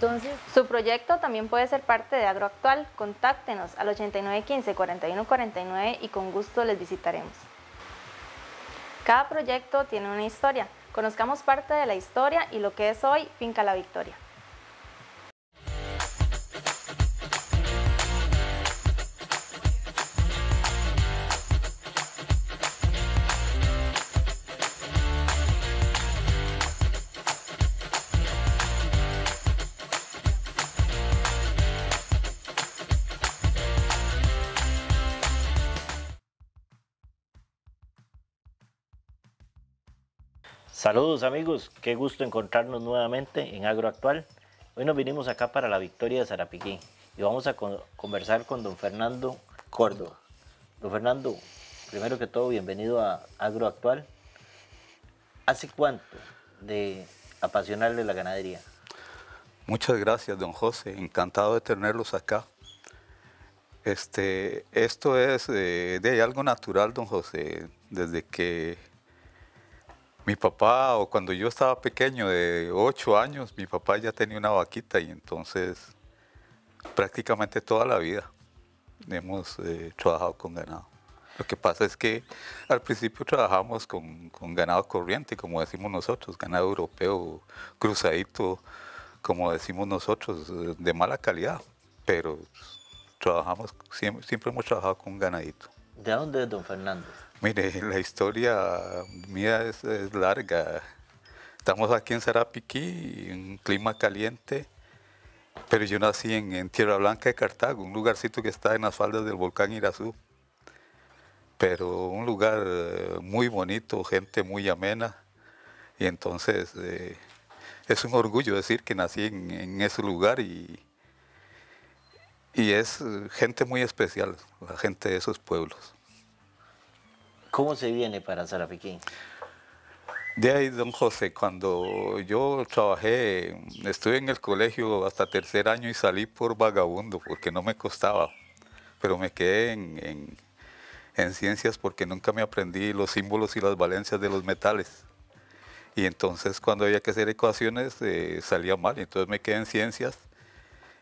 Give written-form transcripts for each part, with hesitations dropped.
Entonces, su proyecto también puede ser parte de Agroactual. Contáctenos al 8915-4149 y con gusto les visitaremos. Cada proyecto tiene una historia. Conozcamos parte de la historia y lo que es hoy Finca La Victoria. Saludos amigos, qué gusto encontrarnos nuevamente en Agroactual. Hoy nos vinimos acá para la Victoria de Sarapiquí y vamos a conversar con don Fernando Córdoba. Don Fernando, primero que todo, bienvenido a Agroactual. ¿Hace cuánto de apasionarle la ganadería? Muchas gracias, don José. Encantado de tenerlos acá. Esto es de algo natural, don José. Desde que mi papá, o cuando yo estaba pequeño, de 8 años, mi papá ya tenía una vaquita y entonces prácticamente toda la vida hemos trabajado con ganado. Lo que pasa es que al principio trabajamos con ganado corriente, como decimos nosotros, ganado europeo, cruzadito, como decimos nosotros, de mala calidad, pero trabajamos, siempre hemos trabajado con ganadito. ¿De dónde es don Fernando? Mire, la historia mía es larga. Estamos aquí en Sarapiquí, en un clima caliente, pero yo nací en Tierra Blanca de Cartago, un lugarcito que está en las faldas del volcán Irazú. Pero un lugar muy bonito, gente muy amena, y entonces es un orgullo decir que nací en ese lugar y es gente muy especial, la gente de esos pueblos. ¿Cómo se viene para Sarapiquí? De ahí, don José, cuando yo trabajé, estuve en el colegio hasta tercer año y salí por vagabundo porque no me costaba, pero me quedé en ciencias porque nunca me aprendí los símbolos y las valencias de los metales. Y entonces cuando había que hacer ecuaciones salía mal, entonces me quedé en ciencias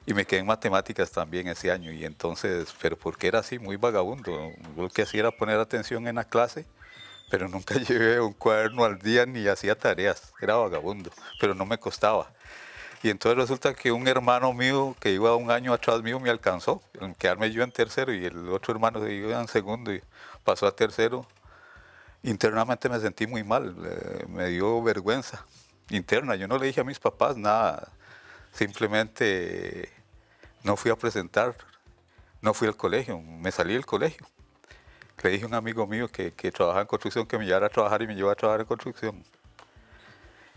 y me quedé en matemáticas también ese año. Y entonces, pero porque era así, muy vagabundo, lo que hacía era poner atención en la clase, pero nunca llevé un cuaderno al día ni hacía tareas, era vagabundo, pero no me costaba. Y entonces resulta que un hermano mío que iba un año atrás mío me alcanzó, en quedarme yo en tercero y el otro hermano que iba en segundo y pasó a tercero. Internamente me sentí muy mal, me dio vergüenza interna. Yo no le dije a mis papás nada, simplemente no fui a presentar, no fui al colegio, me salí del colegio. Le dije a un amigo mío que trabajaba en construcción que me llevara a trabajar y me llevó a trabajar en construcción.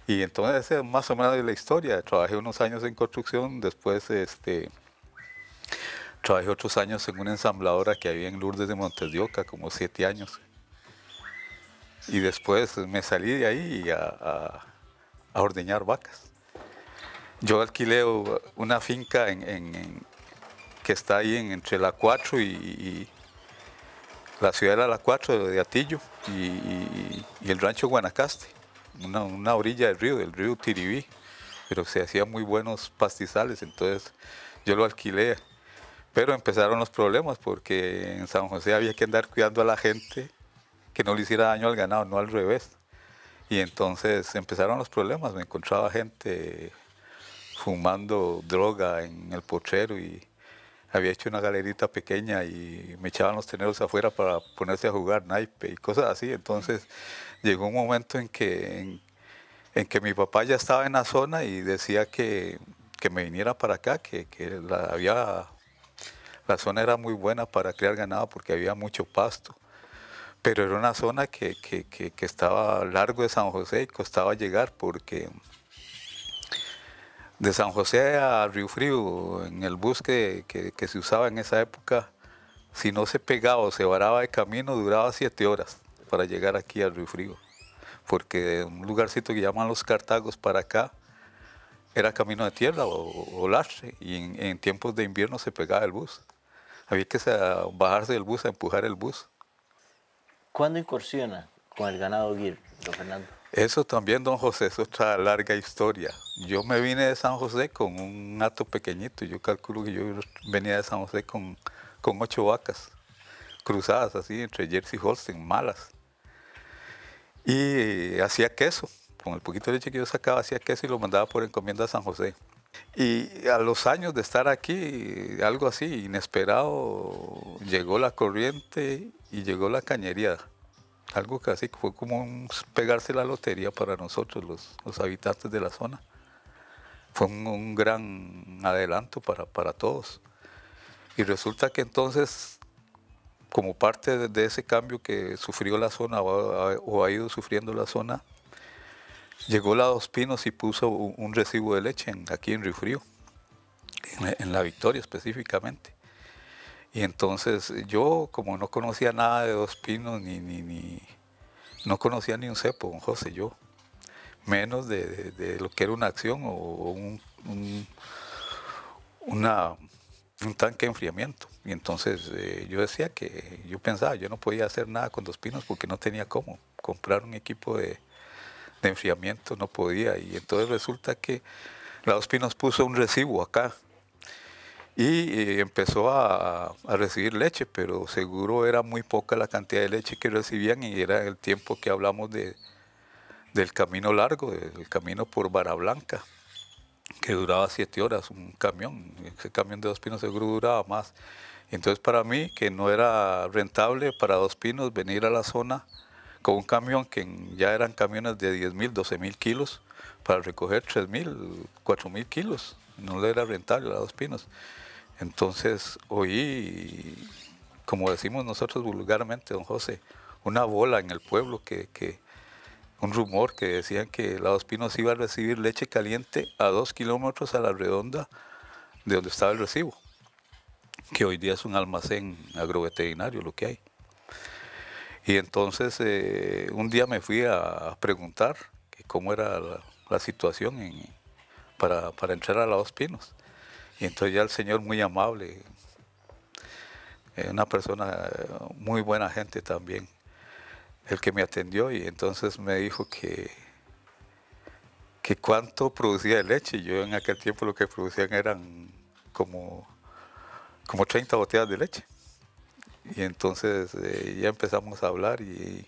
Y entonces esa es más o menos la historia. Trabajé unos años en construcción, después trabajé otros años en una ensambladora que había en Lourdes de Montes de Oca, como 7 años. Y después me salí de ahí a ordeñar vacas. Yo alquilé una finca que está ahí entre la 4 y la ciudad de la 4 de Atillo y el rancho Guanacaste, una orilla del río Tiribí, pero se hacían muy buenos pastizales, entonces yo lo alquilé. Pero empezaron los problemas porque en San José había que andar cuidando a la gente que no le hiciera daño al ganado, no al revés. Y entonces empezaron los problemas, me encontraba gente fumando droga en el potrero y había hecho una galerita pequeña y me echaban los teneros afuera para ponerse a jugar naipe y cosas así. Entonces llegó un momento en que mi papá ya estaba en la zona y decía que me viniera para acá, que la zona era muy buena para criar ganado porque había mucho pasto. Pero era una zona que estaba largo de San José y costaba llegar porque de San José a Río Frío, en el bus que se usaba en esa época, si no se pegaba o se varaba de camino, duraba 7 horas para llegar aquí a Río Frío. Porque de un lugarcito que llaman Los Cartagos para acá, era camino de tierra o lastre, y en tiempos de invierno se pegaba el bus. Había que bajarse del bus a empujar el bus. ¿Cuándo incursiona con el ganado Gir, don Fernando? Eso también, don José, es otra larga historia. Yo me vine de San José con un hato pequeñito. Yo calculo que yo venía de San José con 8 vacas cruzadas así entre Jersey y Holstein, malas. Y hacía queso. Con el poquito de leche que yo sacaba, hacía queso y lo mandaba por encomienda a San José. Y a los años de estar aquí, algo así inesperado, llegó la corriente y llegó la cañería. Algo que así fue como pegarse la lotería para nosotros, los habitantes de la zona. Fue un gran adelanto para todos. Y resulta que entonces, como parte de ese cambio que sufrió la zona o ha ido sufriendo la zona, llegó la Dos Pinos y puso un recibo de leche aquí en Río Frío, en La Victoria específicamente. Y entonces yo, como no conocía nada de Dos Pinos, no conocía ni un cepo, don José, yo, menos de lo que era una acción o un tanque de enfriamiento. Y entonces yo pensaba, yo no podía hacer nada con Dos Pinos porque no tenía cómo comprar un equipo de enfriamiento, no podía. Y entonces resulta que la Dos Pinos puso un recibo acá y empezó a recibir leche, pero seguro era muy poca la cantidad de leche que recibían y era el tiempo que hablamos del camino largo, del camino por Vara Blanca, que duraba 7 horas, un camión. Ese camión de Dos Pinos seguro duraba más. Entonces para mí, que no era rentable para Dos Pinos venir a la zona con un camión que ya eran camiones de 10.000, 12.000 kilos, para recoger 3.000, 4.000 kilos. No le era rentable a Dos Pinos. Entonces oí, como decimos nosotros vulgarmente, don José, una bola en el pueblo, un rumor que decían que la Dos Pinos iba a recibir leche caliente a 2 kilómetros a la redonda de donde estaba el recibo, que hoy día es un almacén agroveterinario lo que hay. Y entonces un día me fui a preguntar que cómo era la situación para entrar a la Dos Pinos. Y entonces ya el señor muy amable, una persona muy buena gente también, el que me atendió, y entonces me dijo que cuánto producía de leche. Yo en aquel tiempo lo que producían eran como 30 botellas de leche. Y entonces ya empezamos a hablar y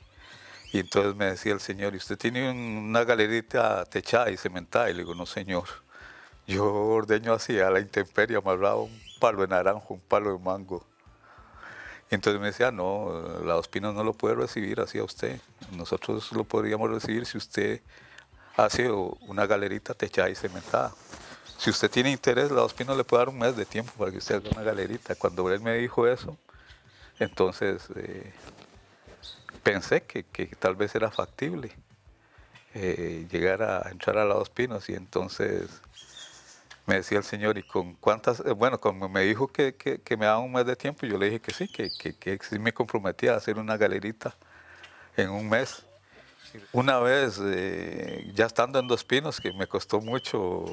entonces me decía el señor, ¿y usted tiene una galerita techada y cementada? Y le digo, no señor, yo ordeño así a la intemperie, amarrado un palo de naranjo, un palo de mango. Y entonces me decía, no, la Dos Pinos no lo puede recibir así a usted. Nosotros lo podríamos recibir si usted hace una galerita techada y cementada. Si usted tiene interés, la Dos Pinos le puede dar un mes de tiempo para que usted haga una galerita. Cuando él me dijo eso, entonces pensé que tal vez era factible llegar a entrar a la Dos Pinos. Y entonces me decía el señor, ¿y con cuántas? Bueno, como me dijo que me daba un mes de tiempo, yo le dije que sí, que sí me comprometía a hacer una galerita en un mes. Una vez, ya estando en Dos Pinos, que me costó mucho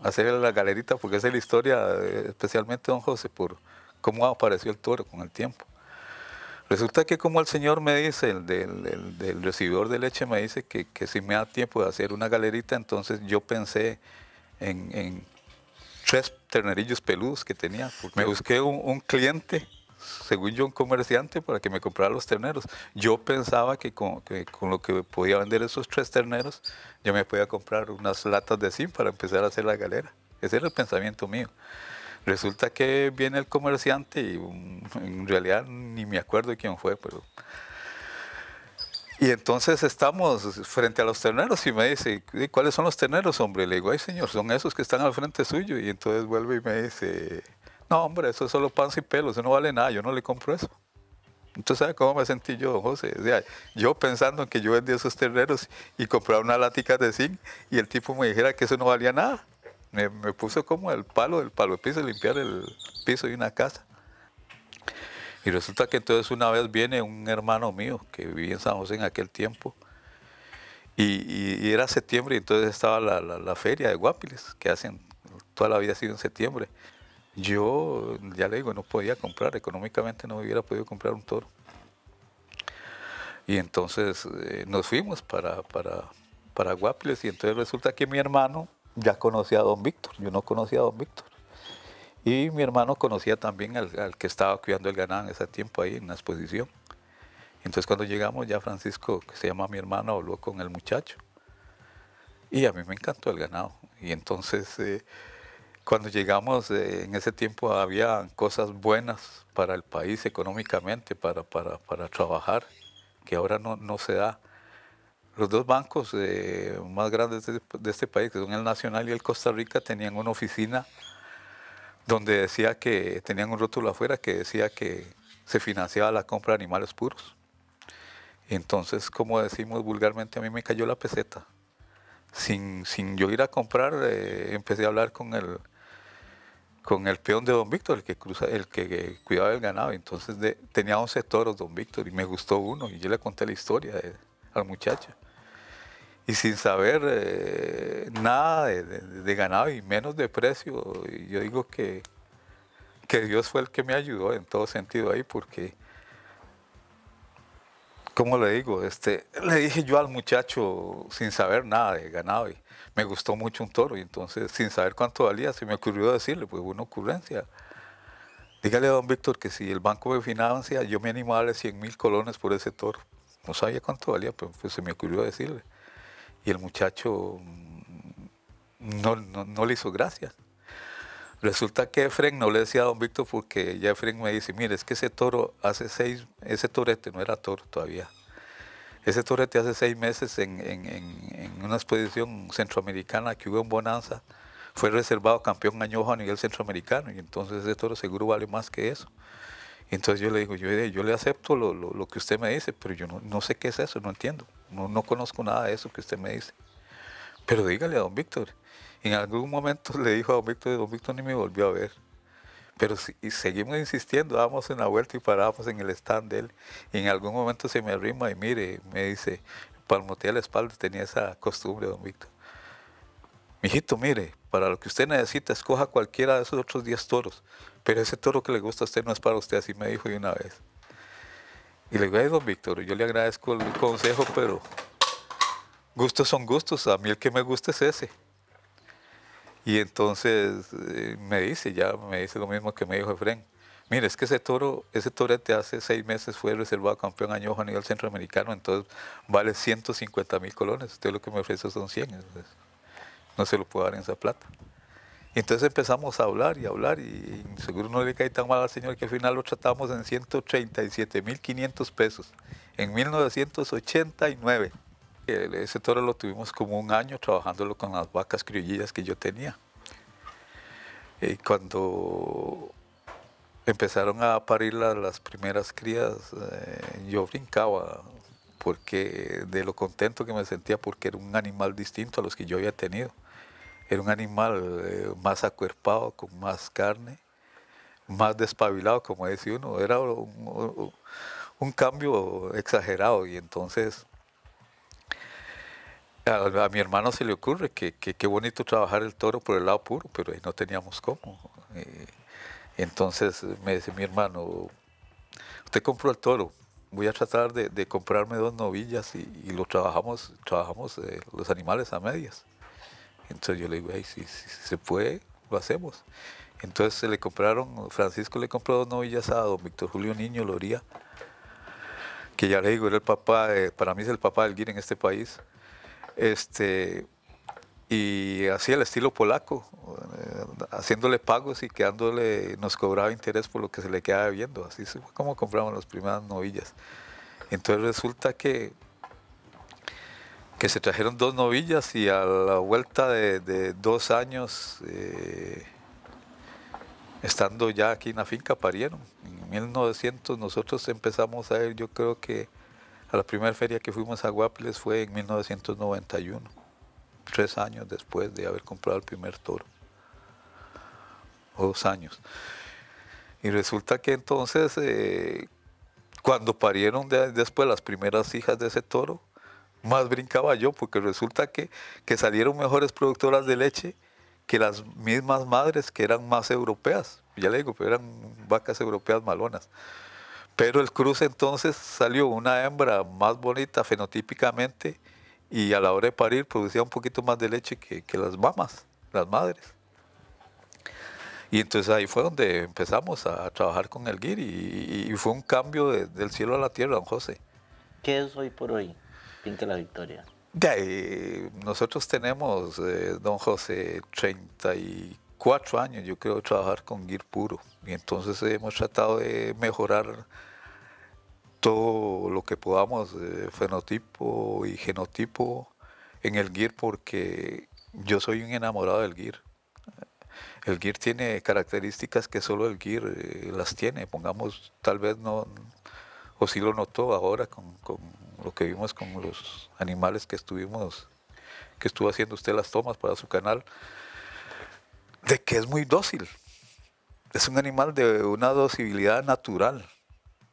hacer la galerita, porque esa es la historia, especialmente don José, por cómo apareció el toro con el tiempo. Resulta que como el señor me dice, el del recibidor de leche me dice que si me da tiempo de hacer una galerita, entonces yo pensé en 3 ternerillos peludos que tenía. Me busqué un cliente, según yo un comerciante, para que me comprara los terneros. Yo pensaba que con lo que podía vender esos 3 terneros, yo me podía comprar unas latas de zinc para empezar a hacer la galera. Ese era el pensamiento mío. Resulta que viene el comerciante y en realidad ni me acuerdo de quién fue, pero... Y entonces estamos frente a los terneros y me dice, ¿cuáles son los terneros, hombre? Le digo, ay señor, son esos que están al frente suyo. Y entonces vuelve y me dice, no hombre, eso es solo panza y pelo, eso no vale nada, yo no le compro eso. Entonces, ¿sabe cómo me sentí yo, don José? O sea, yo pensando en que yo vendía esos terneros y compraba una latica de zinc y el tipo me dijera que eso no valía nada. Me puso como el palo de piso, limpiar el piso de una casa. Y resulta que entonces una vez viene un hermano mío que vivía en San José en aquel tiempo y era septiembre y entonces estaba la feria de Guapiles que hacen, toda la vida ha sido en septiembre. Yo, ya le digo, no podía comprar, económicamente no hubiera podido comprar un toro. Y entonces nos fuimos para para Guapiles, y entonces resulta que mi hermano ya conocía a don Víctor, yo no conocía a don Víctor. Y mi hermano conocía también al que estaba cuidando el ganado en ese tiempo ahí en la exposición. Entonces cuando llegamos ya Francisco, que se llama mi hermano, habló con el muchacho. Y a mí me encantó el ganado. Y entonces cuando llegamos, en ese tiempo había cosas buenas para el país económicamente, para trabajar, que ahora no se da. Los dos bancos más grandes de este país, que son el Nacional y el Costa Rica, tenían una oficina donde decía que, tenían un rótulo afuera que decía que se financiaba la compra de animales puros. Y entonces, como decimos vulgarmente, a mí me cayó la peseta. Sin yo ir a comprar, empecé a hablar con el peón de don Víctor, el que cuidaba el ganado. Entonces tenía 11 toros don Víctor y me gustó uno. Y yo le conté la historia al muchacho. Y sin saber nada de ganado y menos de precio, yo digo que Dios fue el que me ayudó en todo sentido ahí, porque, ¿cómo le digo? Le dije yo al muchacho sin saber nada de ganado y me gustó mucho un toro, y entonces sin saber cuánto valía se me ocurrió decirle, pues una ocurrencia. Dígale a don Víctor que si el banco me financia, yo me animo a darle 100,000 colones por ese toro. No sabía cuánto valía, pero pues se me ocurrió decirle. Y el muchacho no le hizo gracia. Resulta que Efren no le decía a don Víctor porque ya Efren me dice, mire, es que ese toro ese torete no era toro todavía. Ese torete hace 6 meses en una exposición centroamericana que hubo en Bonanza, fue reservado campeón añojo a nivel centroamericano, y entonces ese toro seguro vale más que eso. Y entonces yo le digo, yo le acepto lo que usted me dice, pero yo no sé qué es eso, no entiendo. No conozco nada de eso que usted me dice. Pero dígale a don Víctor. En algún momento le dijo a don Víctor ni me volvió a ver. Pero y seguimos insistiendo, dábamos una vuelta y parábamos en el stand de él. Y en algún momento se me arrima y mire, me dice, palmotea la espalda, tenía esa costumbre don Víctor. Mijito, mire, para lo que usted necesita, escoja cualquiera de esos otros 10 toros. Pero ese toro que le gusta a usted no es para usted, así me dijo de una vez. Y le digo, ay, don Víctor, yo le agradezco el consejo, pero gustos son gustos, a mí el que me gusta es ese. Y entonces me dice lo mismo que me dijo Efren. Mire, es que ese torete hace 6 meses fue reservado campeón añojo a nivel centroamericano, entonces vale 150,000 colones. Usted lo que me ofrece son 100, entonces no se lo puedo dar en esa plata. Y entonces empezamos a hablar, y seguro no le cae tan mal al señor que al final lo tratamos en 137,500 pesos, en 1989. Ese toro lo tuvimos como 1 año trabajándolo con las vacas criollillas que yo tenía. Y cuando empezaron a parir las primeras crías, yo brincaba porque de lo contento que me sentía, porque era un animal distinto a los que yo había tenido. Era un animal más acuerpado, con más carne, más despabilado, como dice uno. Era un cambio exagerado. Y entonces a mi hermano se le ocurre que qué bonito trabajar el toro por el lado puro, pero ahí no teníamos cómo. Entonces me dice mi hermano, usted compró el toro, voy a tratar de comprarme 2 novillas y lo trabajamos los animales a medias. Entonces yo le digo, hey, si se puede, lo hacemos. Entonces Francisco le compró 2 novillas a don Víctor Julio Niño Loría, que ya le digo, era el papá, para mí es el papá del guir en este país. Y hacía el estilo polaco, haciéndole pagos y nos cobraba interés por lo que se le quedaba debiendo. Así fue como compramos las primeras novillas. Entonces resulta que se trajeron 2 novillas y a la vuelta de 2 años, estando ya aquí en la finca, parieron. En 1900 nosotros empezamos a ir, yo creo que a la primera feria que fuimos a Guapiles fue en 1991, 3 años después de haber comprado el primer toro, o 2 años. Y resulta que entonces, cuando parieron después las primeras hijas de ese toro, más brincaba yo, porque resulta que salieron mejores productoras de leche que las mismas madres que eran más europeas. Ya le digo, pero eran vacas europeas malonas. Pero el cruce entonces salió una hembra más bonita fenotípicamente y a la hora de parir producía un poquito más de leche que las mamas, las madres. Y entonces ahí fue donde empezamos a trabajar con el GIR y fue un cambio del cielo a la tierra, don José. ¿Qué es hoy por hoy Finca La Victoria? Nosotros tenemos, don José, 34 años, yo creo, de trabajar con GIR puro. Y entonces hemos tratado de mejorar todo lo que podamos, fenotipo y genotipo en el GIR, porque yo soy un enamorado del GIR. El GIR tiene características que solo el GIR las tiene. Pongamos, tal vez no, o sí lo notó ahora con lo que vimos con los animales que estuvo haciendo usted las tomas para su canal, de que es muy dócil. Es un animal de una docilidad natural.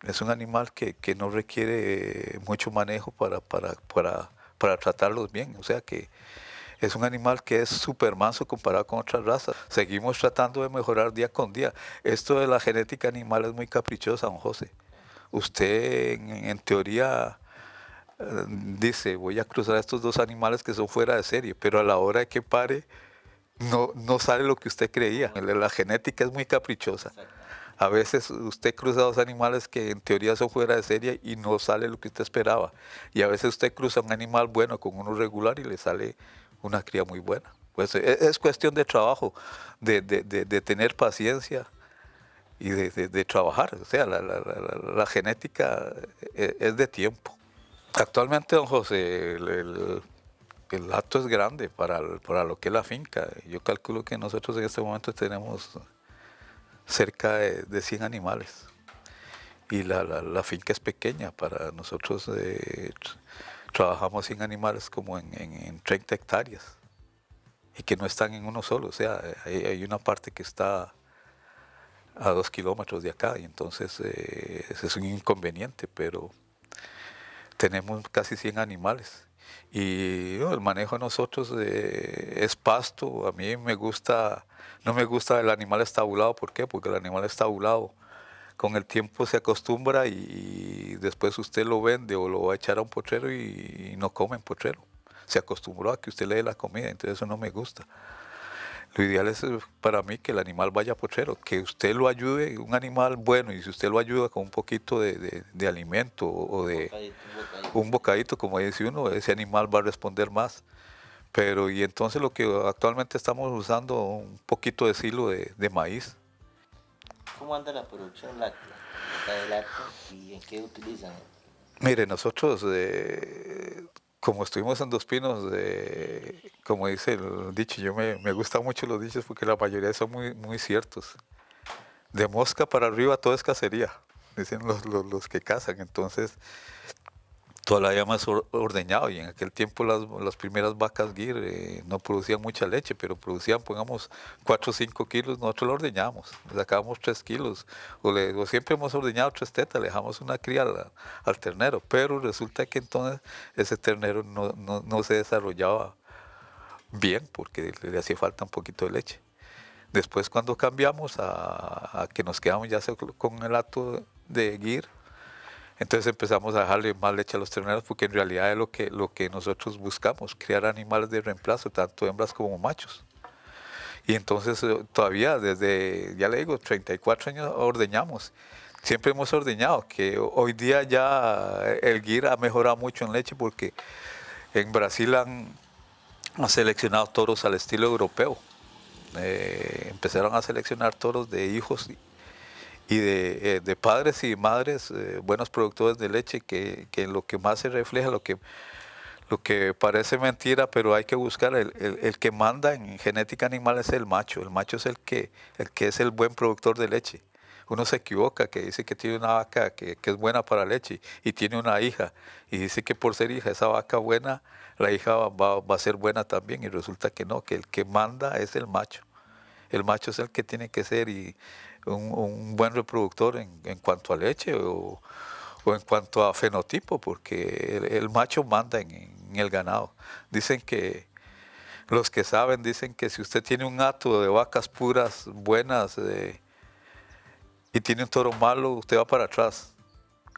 Es un animal que no requiere mucho manejo para tratarlos bien. O sea que es un animal que es súper manso comparado con otras razas. Seguimos tratando de mejorar día con día. Esto de la genética animal es muy caprichosa, don José. Usted en teoría dice, voy a cruzar estos dos animales que son fuera de serie, pero a la hora de que pare, no sale lo que usted creía. La genética es muy caprichosa. A veces usted cruza dos animales que en teoría son fuera de serie y no sale lo que usted esperaba. Y a veces usted cruza un animal bueno con uno regular y le sale una cría muy buena. Pues es cuestión de trabajo, de tener paciencia y de trabajar. O sea, la genética es de tiempo. Actualmente, don José, el hato es grande para lo que es la finca. Yo calculo que nosotros en este momento tenemos cerca de 100 animales. Y la finca es pequeña. Para nosotros trabajamos 100 animales como en 30 hectáreas. Y que no están en uno solo. O sea, hay una parte que está a 2 kilómetros de acá. Y entonces ese es un inconveniente, pero tenemos casi 100 animales. Y el manejo de nosotros es pasto. A mí me gusta, no me gusta el animal estabulado. ¿Por qué? Porque el animal estabulado con el tiempo se acostumbra y después usted lo vende o lo va a echar a un potrero y no come en potrero. Se acostumbró a que usted le dé la comida, entonces eso no me gusta. Lo ideal es para mí que el animal vaya a potrero, que usted lo ayude, un animal bueno, y si usted lo ayuda con un poquito de alimento o de un bocadito, como dice uno, ese animal va a responder más. Pero y entonces lo que actualmente estamos usando, un poquito de silo de maíz. ¿Cómo anda la producción láctea? ¿De lácteos y en qué utilizan? Mire, nosotros, como estuvimos en Dos Pinos, como dice el dicho, me gustan mucho los dichos porque la mayoría son muy ciertos. De mosca para arriba todo es cacería, dicen los que cazan. Entonces, todavía más ordeñado, y en aquel tiempo las primeras vacas GIR no producían mucha leche, pero producían, pongamos, 4 o 5 kilos, nosotros lo ordeñamos, le sacábamos 3 kilos, o siempre hemos ordeñado 3 tetas, le dejamos una cría al ternero, pero resulta que entonces ese ternero no se desarrollaba bien, porque le hacía falta un poquito de leche. Después cuando cambiamos a que nos quedamos ya con el hato de GIR, entonces empezamos a dejarle más leche a los terneros porque en realidad es lo que nosotros buscamos, criar animales de reemplazo, tanto hembras como machos. Y entonces todavía desde, ya le digo, 34 años ordeñamos. Siempre hemos ordeñado, que hoy día ya el GIR ha mejorado mucho en leche porque en Brasil han seleccionado toros al estilo europeo. Empezaron a seleccionar toros de hijos y de padres y madres buenos productores de leche, que lo que más se refleja, lo que parece mentira, pero hay que buscar, el que manda en genética animal es el macho es el que es el buen productor de leche. Uno se equivoca, que dice que tiene una vaca que es buena para leche y tiene una hija y dice que por ser hija esa vaca buena, la hija va a ser buena también, y resulta que no, que el que manda es el macho. El macho es el que tiene que ser un buen reproductor en cuanto a leche o en cuanto a fenotipo, porque el macho manda en el ganado. Dicen que, los que saben, dicen que si usted tiene un hato de vacas puras, buenas, y tiene un toro malo, usted va para atrás.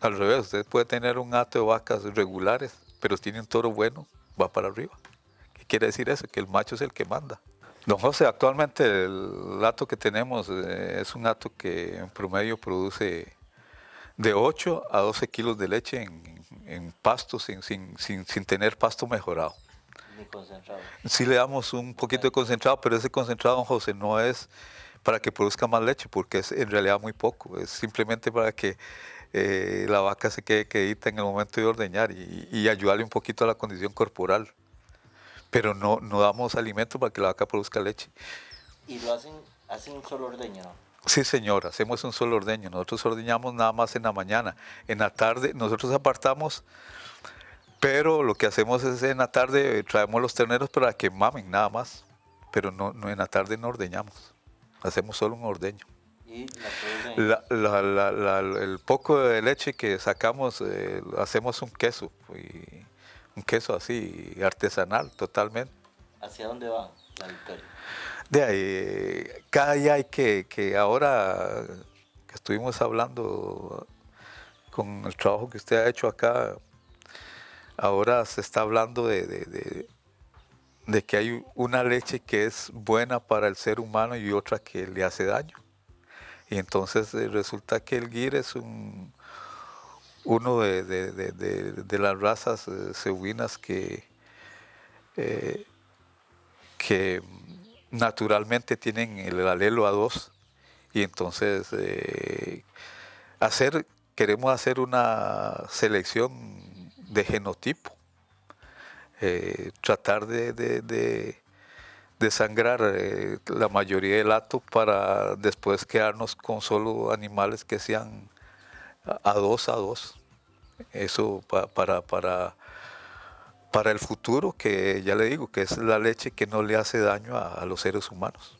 Al revés, usted puede tener un hato de vacas regulares, pero tiene un toro bueno, va para arriba. ¿Qué quiere decir eso? Que el macho es el que manda. Don José, actualmente el hato que tenemos es un hato que en promedio produce de 8 a 12 kilos de leche en pasto sin tener pasto mejorado. Ni concentrado. Sí le damos un poquito de concentrado, pero ese concentrado, don José, no es para que produzca más leche, porque es en realidad muy poco. Es simplemente para que la vaca se quede quedita en el momento de ordeñar y ayudarle un poquito a la condición corporal. Pero no damos alimento para que la vaca produzca leche. ¿Y lo hacen un solo ordeño, no? Sí, señor, hacemos un solo ordeño. Nosotros ordeñamos nada más en la mañana. En la tarde nosotros apartamos, pero lo que hacemos es en la tarde traemos los terneros para que mamen nada más. Pero no en la tarde no ordeñamos. Hacemos solo un ordeño. ¿Y la producen? El poco de leche que sacamos, hacemos un queso. Un queso así, artesanal, totalmente. ¿Hacia dónde va la Victoria? De ahí, cada día hay que ahora que estuvimos hablando con el trabajo que usted ha hecho acá, ahora se está hablando de que hay una leche que es buena para el ser humano y otra que le hace daño. Y entonces resulta que el Gyr es uno de las razas cebuinas que naturalmente tienen el alelo A2 y entonces queremos hacer una selección de genotipo, tratar de sangrar la mayoría del hato para después quedarnos con solo animales que sean A2. Eso para el futuro, que ya le digo, que es la leche que no le hace daño a los seres humanos.